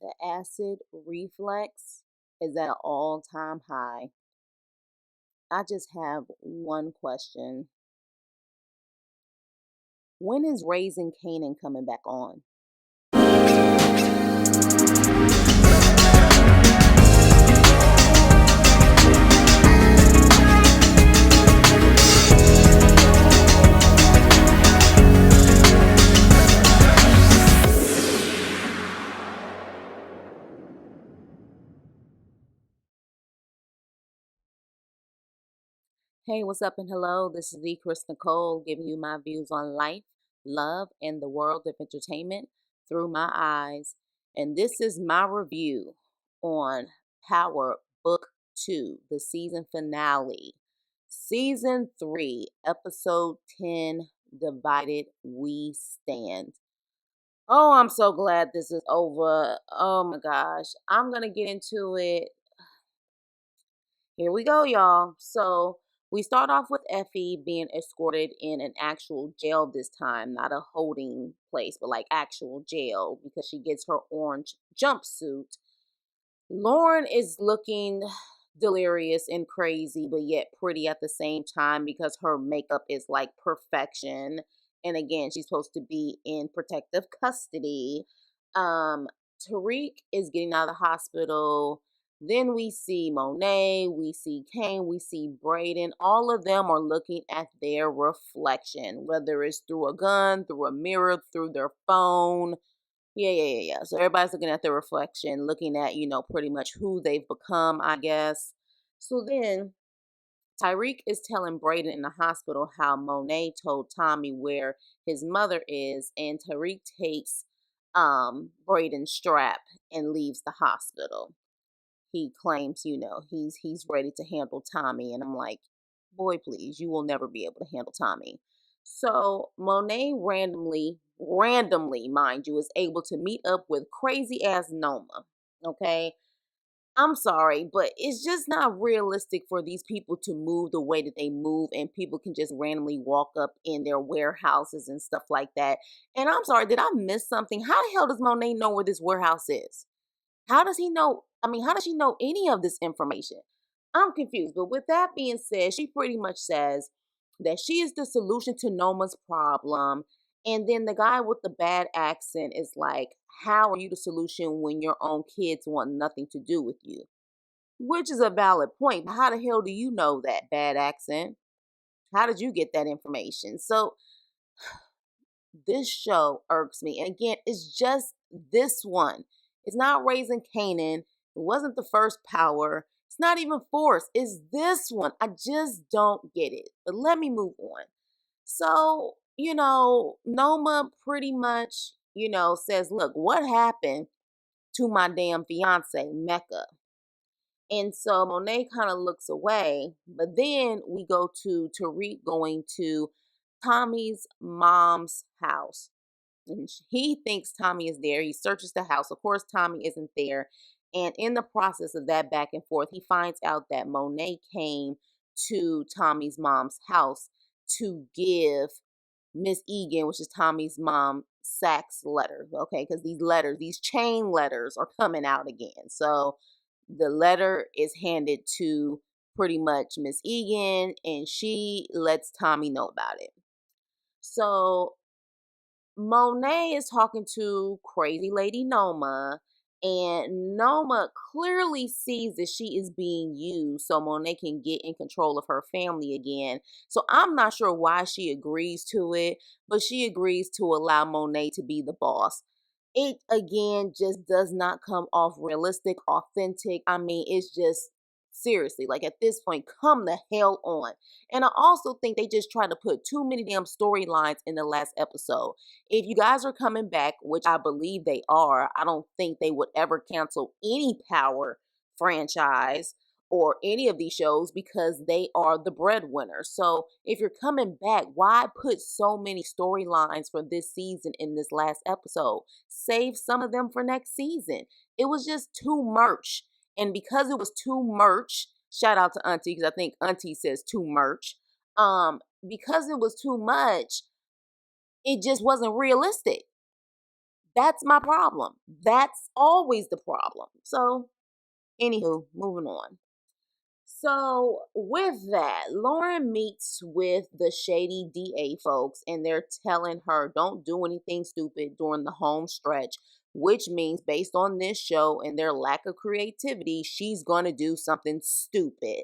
The acid reflex is at an all-time high. I just have one question. When is Raising Canaan coming back on? Hey, what's up and hello? This is the Chris Nicole giving you my views on life, love, and the world of entertainment through my eyes. And this is my review on Power Book 2, the season finale. Season 3, Episode 10, Divided We Stand. Oh, I'm so glad this is over. Oh my gosh. I'm going to get into it. Here we go, y'all. So we start off with Effie being escorted in an actual jail this time, not a holding place, but like actual jail because she gets her orange jumpsuit. Lauren is looking delirious and crazy, but yet pretty at the same time because her makeup is like perfection. And again, she's supposed to be in protective custody. Tariq is getting out of the hospital. Then we see Monet, we see Cain, we see Braden. All of them are looking at their reflection, whether it's through a gun, through a mirror, through their phone. Yeah. So everybody's looking at their reflection, looking at, pretty much who they've become, I guess. So then Tariq is telling Braden in the hospital how Monet told Tommy where his mother is, and Tariq takes Braden's strap and leaves the hospital. He claims, he's ready to handle Tommy, and I'm like, boy, please, you will never be able to handle Tommy. So Monet randomly, mind you, is able to meet up with crazy ass Noma. Okay. I'm sorry, but it's just not realistic for these people to move the way that they move, and people can just randomly walk up in their warehouses and stuff like that. And I'm sorry, did I miss something? How the hell does Monet know where this warehouse is? How does he know? I mean, how does she know any of this information? I'm confused. But with that being said, she pretty much says that she is the solution to Noma's problem. And then the guy with the bad accent is like, how are you the solution when your own kids want nothing to do with you? Which is a valid point. But how the hell do you know that bad accent? How did you get that information? So this show irks me. And again, it's just this one. It's not Raising Canaan. It wasn't the first Power. It's not even Force. It's this one. I just don't get it. But let me move on. So, Noma pretty much, says, look, what happened to my damn fiance, Mecca? And so Monet kind of looks away, but then we go to Tariq going to Tommy's mom's house. And he thinks Tommy is there. He searches the house. Of course, Tommy isn't there. And in the process of that back and forth, he finds out that Monet came to Tommy's mom's house to give Miss Egan, which is Tommy's mom, Sack's letter. Okay, because these chain letters are coming out again. So the letter is handed to pretty much Miss Egan, and she lets Tommy know about it. So Monet is talking to crazy lady Noma, and Noma clearly sees that she is being used so Monet can get in control of her family again. So I'm not sure why she agrees to it, but she agrees to allow Monet to be the boss. It again just does not come off realistic, authentic. I mean, it's just seriously, like at this point, come the hell on. And I also think they just tried to put too many damn storylines in the last episode. If you guys are coming back, which I believe they are, I don't think they would ever cancel any Power franchise or any of these shows because they are the breadwinner. So if you're coming back, why put so many storylines for this season in this last episode? Save some of them for next season. It was just too much. And because it was too much, shout out to Auntie, because I think Auntie says too much. Because it was too much, it just wasn't realistic. That's my problem. That's always the problem. So, anywho, moving on. So, with that, Lauren meets with the shady DA folks, and they're telling her don't do anything stupid during the home stretch, which means, based on this show and their lack of creativity, she's going to do something stupid.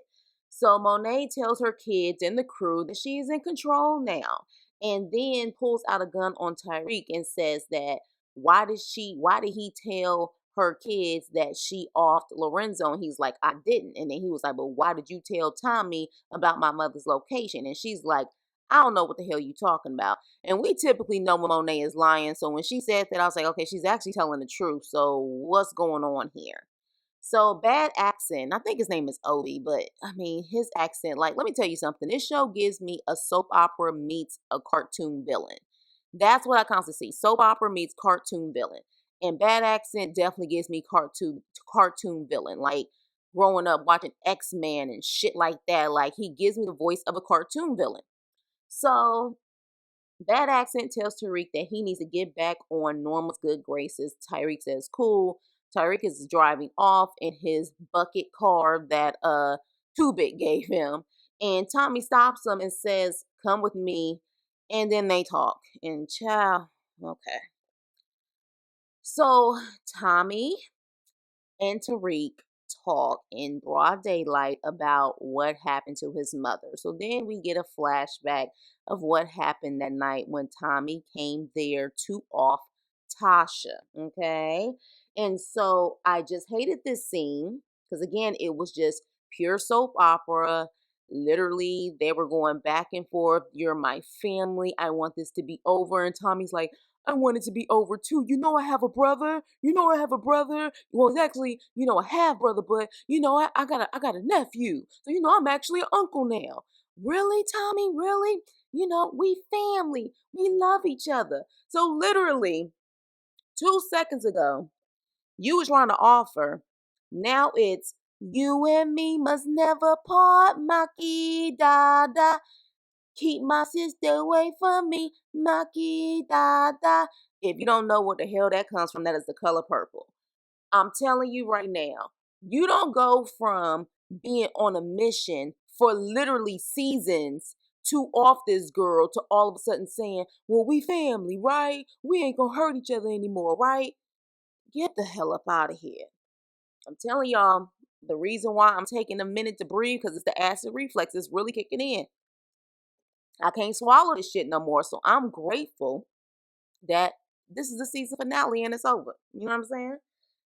So, Monet tells her kids and the crew that she's in control now, and then pulls out a gun on Tariq and says that why did he tell her kids that she offed Lorenzo? And he's like, I didn't. And then he was like, but why did you tell Tommy about my mother's location? And she's like, I don't know what the hell you talking about. And we typically know when Monet is lying. So when she said that, I was like, okay, she's actually telling the truth. So what's going on here? So bad accent. I think his name is Obi, but I mean his accent. Like, let me tell you something. This show gives me a soap opera meets a cartoon villain. That's what I constantly see. Soap opera meets cartoon villain. And bad accent definitely gives me cartoon villain. Like growing up watching X-Men and shit like that. Like he gives me the voice of a cartoon villain. So Bad accent tells Tariq that he needs to get back on Norma's good graces. Tariq says, cool. Tariq is driving off in his bucket car that Tubit gave him. And Tommy stops him and says, come with me. And then they talk. And child, okay. So Tommy and Tariq talk in broad daylight about what happened to his mother. So then we get a flashback of what happened that night when Tommy came there to off Tasha. Okay. And so I just hated this scene because, again, it was just pure soap opera. Literally, they were going back and forth. You're my family. I want this to be over. And Tommy's like, I want it to be over too. You know, I have a brother. You know, I have a brother. Well, it's actually, a half brother, but I got a nephew. So, I'm actually an uncle now. Really, Tommy? Really? We family. We love each other. So literally 2 seconds ago, you was trying to offer. Now it's you and me must never part, Maki Dada. Keep my sister away from me, Maki Dada. If you don't know what the hell that comes from, that is the color purple. I'm telling you right now, you don't go from being on a mission for literally seasons to off this girl to all of a sudden saying, well, we family, right? We ain't gonna hurt each other anymore, right? Get the hell up out of here. I'm telling y'all, the reason why I'm taking a minute to breathe because it's the acid reflex is really kicking in. I can't swallow this shit no more. So I'm grateful that this is the season finale and it's over. You know what I'm saying?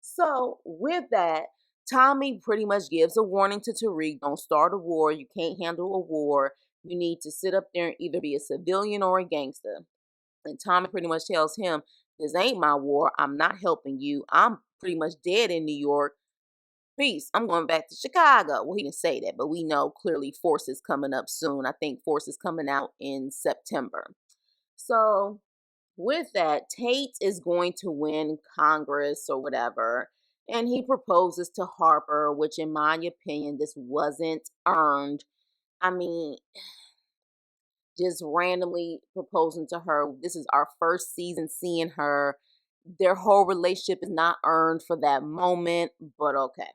So with that, Tommy pretty much gives a warning to Tariq. Don't start a war. You can't handle a war. You need to sit up there and either be a civilian or a gangster. And Tommy pretty much tells him, this ain't my war. I'm not helping you. I'm pretty much dead in New York. Peace. I'm going back to Chicago. Well, he didn't say that, but we know clearly Force is coming up soon. I think Force is coming out in September. So with that, Tate is going to win Congress or whatever. And he proposes to Harper, which in my opinion, this wasn't earned. I mean, just randomly proposing to her. This is our first season seeing her. Their whole relationship is not earned for that moment, but okay.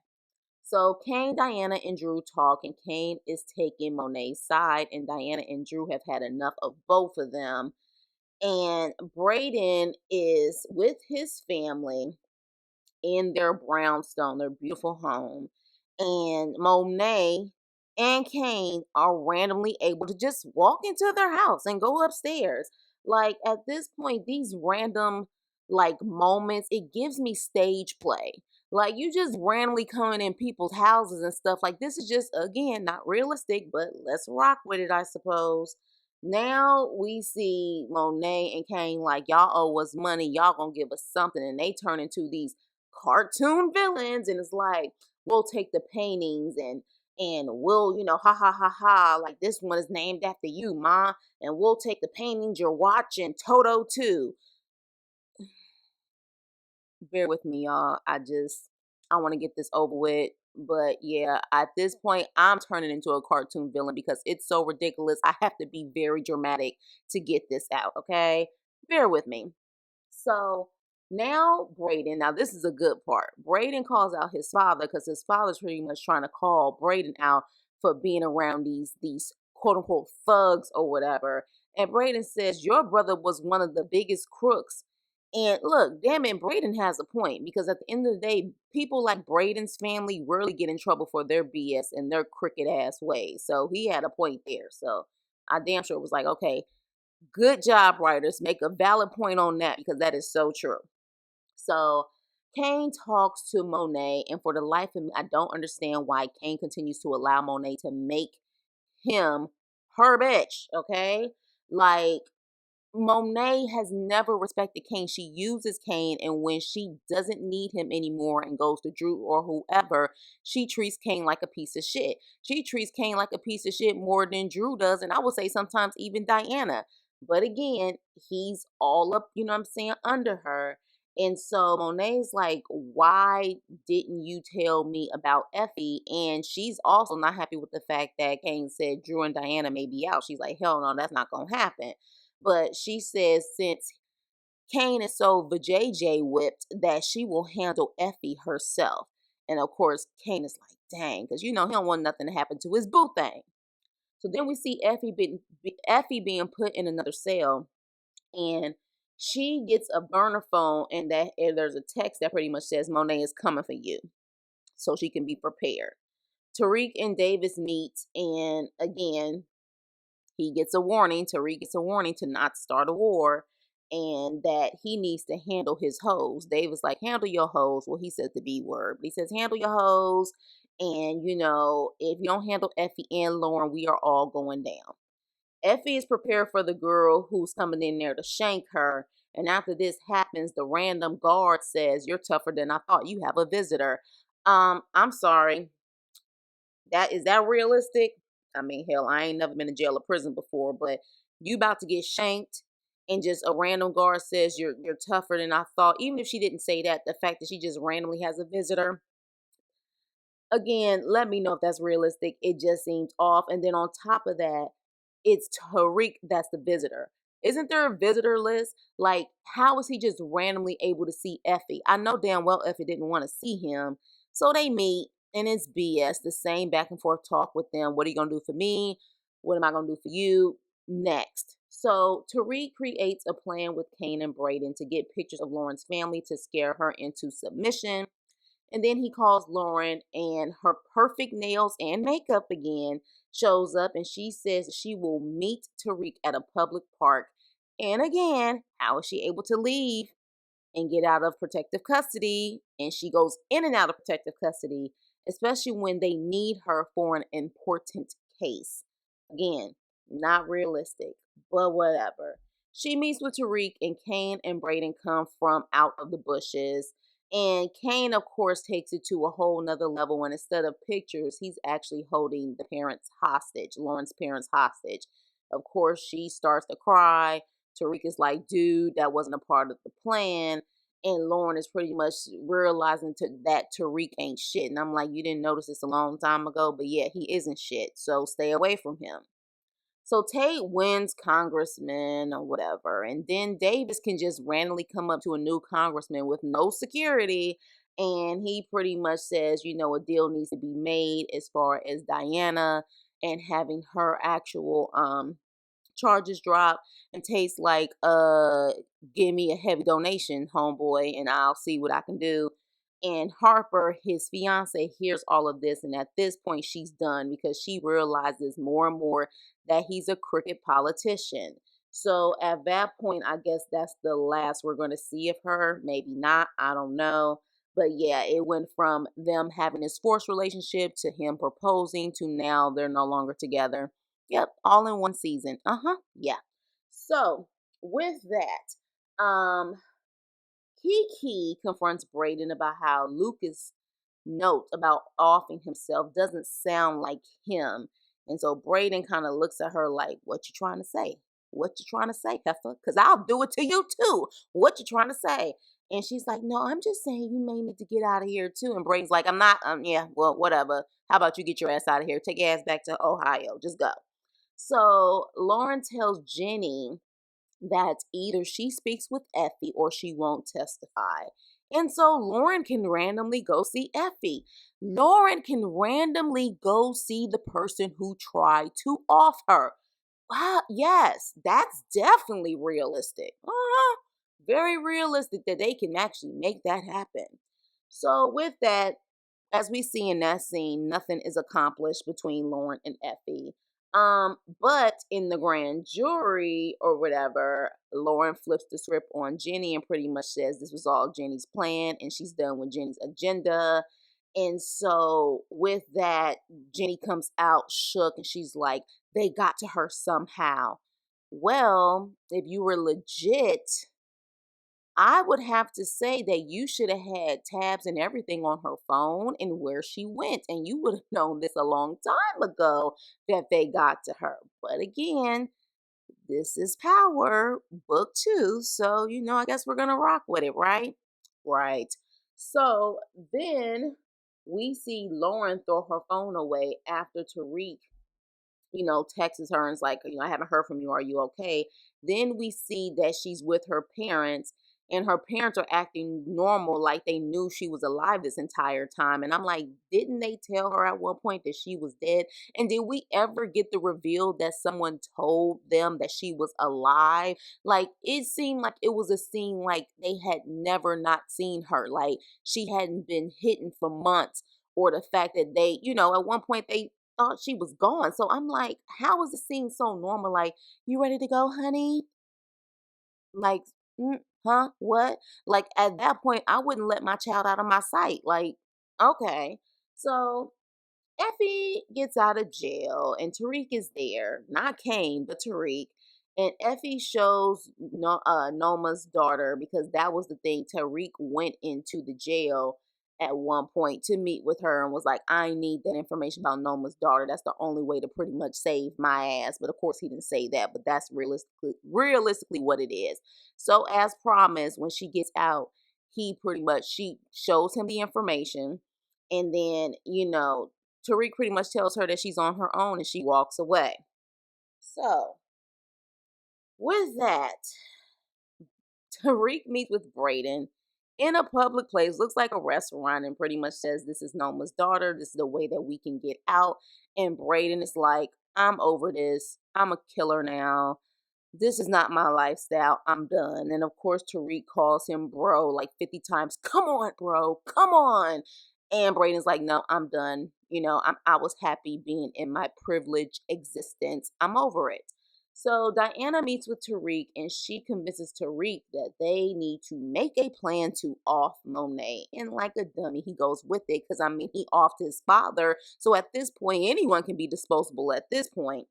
So Cain, Diana, and Drew talk, and Cain is taking Monet's side, and Diana and Drew have had enough of both of them. And Braden is with his family in their brownstone, their beautiful home. And Monet and Cain are randomly able to just walk into their house and go upstairs. Like at this point, these random like moments, it gives me stage play. Like you just randomly coming in people's houses and stuff. Like this is just again not realistic, but let's rock with it, I suppose. Now we see Monet and Cain like y'all owe us money, y'all gonna give us something, and they turn into these cartoon villains, and it's like we'll take the paintings and we'll ha ha ha ha, like this one is named after you, ma, and we'll take the paintings you're watching Toto too. Bear with me, y'all. I want to get this over with. But yeah, at this point, I'm turning into a cartoon villain because it's so ridiculous. I have to be very dramatic to get this out, okay? Bear with me. So Now, Braden, now this is a good part. Braden calls out his father because his father's pretty much trying to call Braden out for being around these quote unquote thugs or whatever. And Braden says, your brother was one of the biggest crooks. And look, damn it, Braden has a point because at the end of the day, people like Braden's family rarely get in trouble for their BS and their crooked ass ways. So he had a point there. So I damn sure was like, okay, good job, writers. Make a valid point on that because that is so true. So Cain talks to Monet, and for the life of me, I don't understand why Cain continues to allow Monet to make him her bitch. Okay, like Monet has never respected Cain. She uses Cain, and when she doesn't need him anymore and goes to Drew or whoever, she treats Cain like a piece of shit. She treats Cain like a piece of shit more than Drew does, and I would say sometimes even Diana. But again, he's all up, you know what I'm saying, under her. And so Monet's like, why didn't you tell me about Effie? And she's also not happy with the fact that Cain said Drew and Diana may be out. She's like, hell no, that's not going to happen. But she says since Cain is so vajayjay whipped that she will handle Effie herself. And of course, Cain is like, dang, because you know he don't want nothing to happen to his boo thing. So then we see Effie being put in another cell, and she gets a burner phone, and there's a text that pretty much says Monet is coming for you, so she can be prepared. Tariq and Davis meet, and again, he gets a warning. Tariq gets a warning to not start a war and that he needs to handle his hoes. David's like, handle your hoes. Well, he says the B word, but he says, handle your hoes. And, you know, if you don't handle Effie and Lauren, we are all going down. Effie is prepared for the girl who's coming in there to shank her. And after this happens, the random guard says, you're tougher than I thought. You have a visitor. I'm sorry. That realistic? I mean, hell, I ain't never been in jail or prison before, but you about to get shanked and just a random guard says you're tougher than I thought. Even if she didn't say that, the fact that she just randomly has a visitor, again, let me know if that's realistic. It just seems off. And then on top of that, it's Tariq that's the visitor. Isn't there a visitor list? Like, how is he just randomly able to see Effie? I know damn well Effie didn't want to see him. So they meet, and it's BS. The same back and forth talk with them. What are you going to do for me? What am I going to do for you? Next. So Tariq creates a plan with Cain and Braden to get pictures of Lauren's family to scare her into submission. And then he calls Lauren, and her perfect nails and makeup again shows up, and she says she will meet Tariq at a public park. And again, how is she able to leave and get out of protective custody? And she goes in and out of protective custody, especially when they need her for an important case. Again, not realistic, but whatever. She meets with Tariq, and Cain and Braden come from out of the bushes. And Cain, of course, takes it to a whole nother level. And instead of pictures, he's actually holding the parents hostage, Lauren's parents hostage. Of course, she starts to cry. Tariq is like, dude, that wasn't a part of the plan. And Lauren is pretty much realizing that Tariq ain't shit. And I'm like, you didn't notice this a long time ago, but yeah, he isn't shit. So stay away from him. So Tate wins congressman or whatever. And then Davis can just randomly come up to a new congressman with no security. And he pretty much says, you know, a deal needs to be made as far as Diana and having her actual charges drop, and tastes like give me a heavy donation, homeboy, and I'll see what I can do. And Harper, his fiance, hears all of this, and at this point she's done because she realizes more and more that he's a crooked politician. So at that point, I guess that's the last we're going to see of her. Maybe not, I don't know. But yeah, it went from them having this forced relationship to him proposing to now they're no longer together. Yep, all in one season. Yeah. So with that, Kiki confronts Braden about how Lucas' note about offing himself doesn't sound like him. And so Braden kind of looks at her like, what you trying to say? What you trying to say, Heifer? Because I'll do it to you too. What you trying to say? And she's like, no, I'm just saying you may need to get out of here too. And Braden's like, I'm not, yeah, well, whatever. How about you get your ass out of here? Take your ass back to Ohio. Just go. So Lauren tells Jenny that either she speaks with Effie or she won't testify. And so Lauren can randomly go see Effie. Lauren can randomly go see the person who tried to off her. Yes, that's definitely realistic. Very realistic that they can actually make that happen. So with that, as we see in that scene, nothing is accomplished between Lauren and Effie. But in the grand jury or whatever, Lauren flips the script on Jenny and pretty much says this was all Jenny's plan and she's done with Jenny's agenda. And so with that, Jenny comes out shook and she's like, they got to her somehow. Well, if you were legit, I would have to say that you should have had tabs and everything on her phone and where she went. And you would have known this a long time ago that they got to her. But again, this is Power, book 2. So, I guess we're going to rock with it, right? Right. So then we see Lauren throw her phone away after Tariq texts her and is like, I haven't heard from you. Are you okay? Then we see that she's with her parents and her parents are acting normal, like they knew she was alive this entire time. And I'm like, didn't they tell her at one point that she was dead? And did we ever get the reveal that someone told them that she was alive? Like, it seemed like it was a scene like they had never not seen her. Like, she hadn't been hidden for months, or the fact that they, at one point they thought she was gone. So I'm like, how is the scene so normal? Like, you ready to go, honey? Like, huh? What? Like, at that point, I wouldn't let my child out of my sight. Like, okay. So Effie gets out of jail and Tariq is there. Not Cain, but Tariq. And Effie shows Noma's daughter, because that was the thing. Tariq went into the jail at one point to meet with her and was like, I need that information about Noma's daughter. That's the only way to pretty much save my ass. But of course he didn't say that, but that's realistically what it is. So as promised, when she gets out, she shows him the information. And then, Tariq pretty much tells her that she's on her own and she walks away. So, with that, Tariq meets with Braden in a public place, looks like a restaurant, and pretty much says, this is Noma's daughter. This is the way that we can get out. And Braden is like, I'm over this. I'm a killer now. This is not my lifestyle. I'm done. And of course, Tariq calls him bro like 50 times. Come on, bro. Come on. And Braden's like, no, I'm done. I was happy being in my privileged existence. I'm over it. So Diana meets with Tariq and she convinces Tariq that they need to make a plan to off Monet. And like a dummy, he goes with it because, he offed his father. So at this point, anyone can be disposable at this point.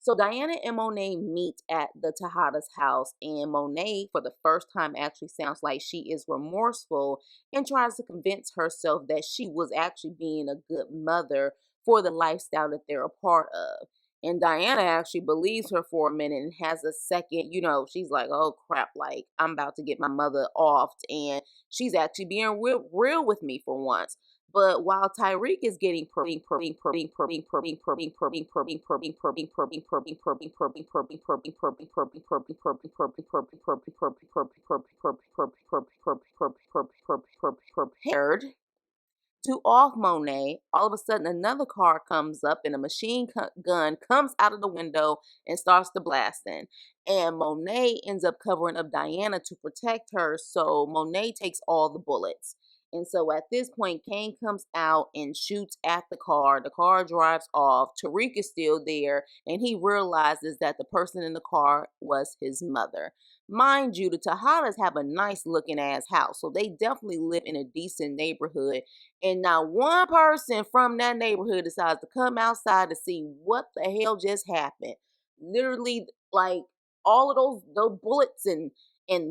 So Diana and Monet meet at the Tejada's house, and Monet, for the first time, actually sounds like she is remorseful and tries to convince herself that she was actually being a good mother for the lifestyle that they're a part of. And Diana actually believes her for a minute and has a second, she's like, oh crap, like I'm about to get my mother offed, and she's actually being real with me for once. But while Tariq is getting prepared to off Monet, all of a sudden another car comes up and a machine gun comes out of the window and starts to blasting. And Monet ends up covering up Diana to protect her, so Monet takes all the bullets. And so at this point, Cain comes out and shoots at the car. The car drives off. Tariq is still there, and he realizes that the person in the car was his mother. Mind you, the Tejadas have a nice looking ass house, so they definitely live in a decent neighborhood. And now one person from that neighborhood decides to come outside to see what the hell just happened. Literally, like all of those bullets and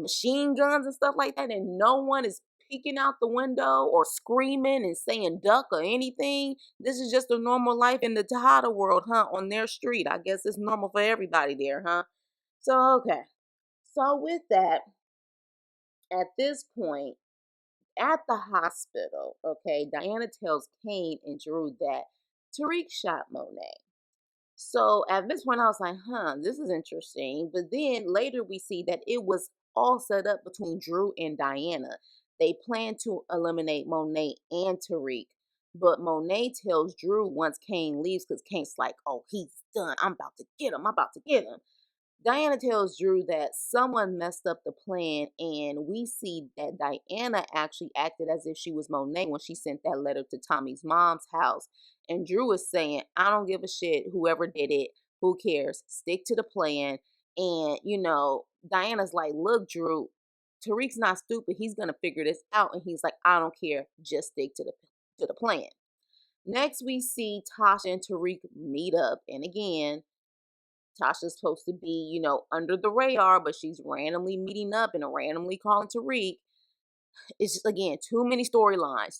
machine guns and stuff like that, and no one is peeking out the window or screaming and saying duck or anything. This is just a normal life in the Tejada world, huh? On their street. I guess it's normal for everybody there, huh? So okay. So with that, at this point, at the hospital, okay, Diana tells Cain and Drew that Tariq shot Monet. So at this point, I was like, huh, this is interesting. But then later we see that it was all set up between Drew and Diana. They plan to eliminate Monet and Tariq. But Monet tells Drew once Cain leaves, because Kane's like, oh, he's done. I'm about to get him. I'm about to get him. Diana tells Drew that someone messed up the plan, and we see that Diana actually acted as if she was Monet when she sent that letter to Tommy's mom's house. And Drew is saying, I don't give a shit, whoever did it, who cares? Stick to the plan. And, Diana's like, look, Drew, Tariq's not stupid. He's going to figure this out. And he's like, I don't care. Just stick to the plan. Next, we see Tasha and Tariq meet up. And again, Tasha's supposed to be, under the radar, but she's randomly meeting up and randomly calling Tariq. It's just, again, too many storylines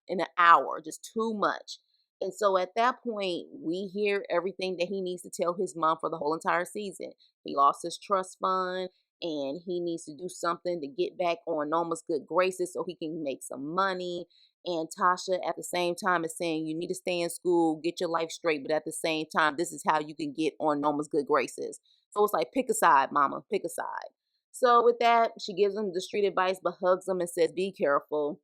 in an hour, just too much. And so at that point, we hear everything that he needs to tell his mom for the whole entire season. He lost his trust fund and he needs to do something to get back on Noma's good graces so he can make some money. And Tasha at the same time is saying, you need to stay in school, get your life straight, but at the same time, this is how you can get on Noma's good graces. So it's like, pick a side, mama, pick a side. So with that, she gives him the street advice, but hugs him and says, be careful.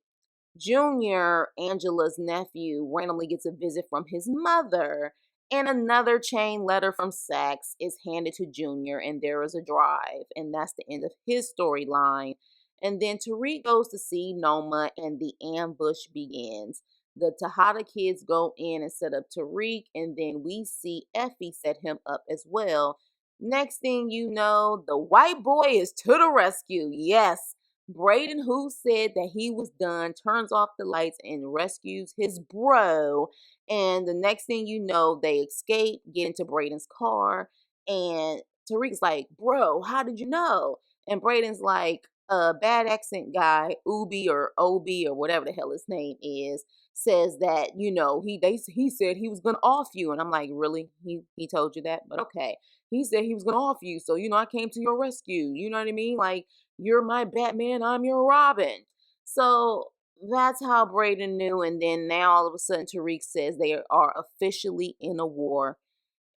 Junior, Angela's nephew, randomly gets a visit from his mother, and another chain letter from Sax is handed to Junior, and there is a drive, and that's the end of his storyline. And then Tariq goes to see Noma, and the ambush begins. The Tejada kids go in and set up Tariq, and then we see Effie set him up as well. Next thing you know, the white boy is to the rescue. Yes, Braden, who said that he was done, turns off the lights and rescues his bro. And the next thing you know, they escape, get into Braden's car. And Tariq's like, bro, how did you know? And Braden's like, a bad accent guy, Ubi or Obi or whatever the hell his name is, says that, he said he was going to off you. And I'm like, really? He told you that? But okay. He said he was going to off you. So, I came to your rescue. You know what I mean? Like, you're my Batman, I'm your Robin. So that's how Braden knew. And then now all of a sudden Tariq says they are officially in a war.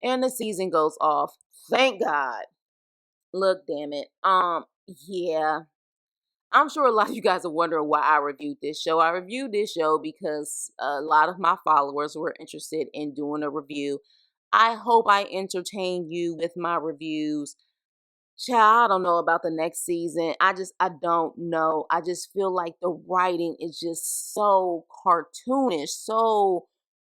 And the season goes off. Thank God. Look, damn it. Yeah. I'm sure a lot of you guys are wondering why I reviewed this show. I reviewed this show because a lot of my followers were interested in doing a review. I hope I entertain you with my reviews. Child, I don't know about the next season. I don't know. I just feel like the writing is just so cartoonish, so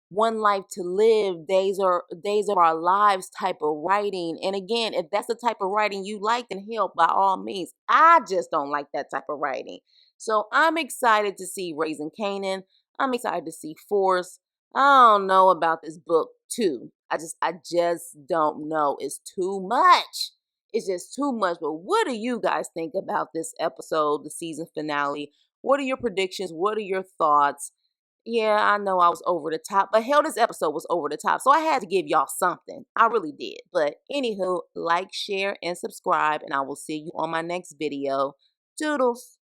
one life to live, days of our lives type of writing. And again, if that's the type of writing you like, then hell, by all means. I just don't like that type of writing. So I'm excited to see Raising Canaan. I'm excited to see Force. I don't know about this book too. I just don't know. It's too much. It's just too much. But what do you guys think about this episode, the season finale? What are your predictions? What are your thoughts? Yeah, I know I was over the top, but hell, this episode was over the top. So I had to give y'all something. I really did. But anywho, like, share, and subscribe, and I will see you on my next video. Toodles.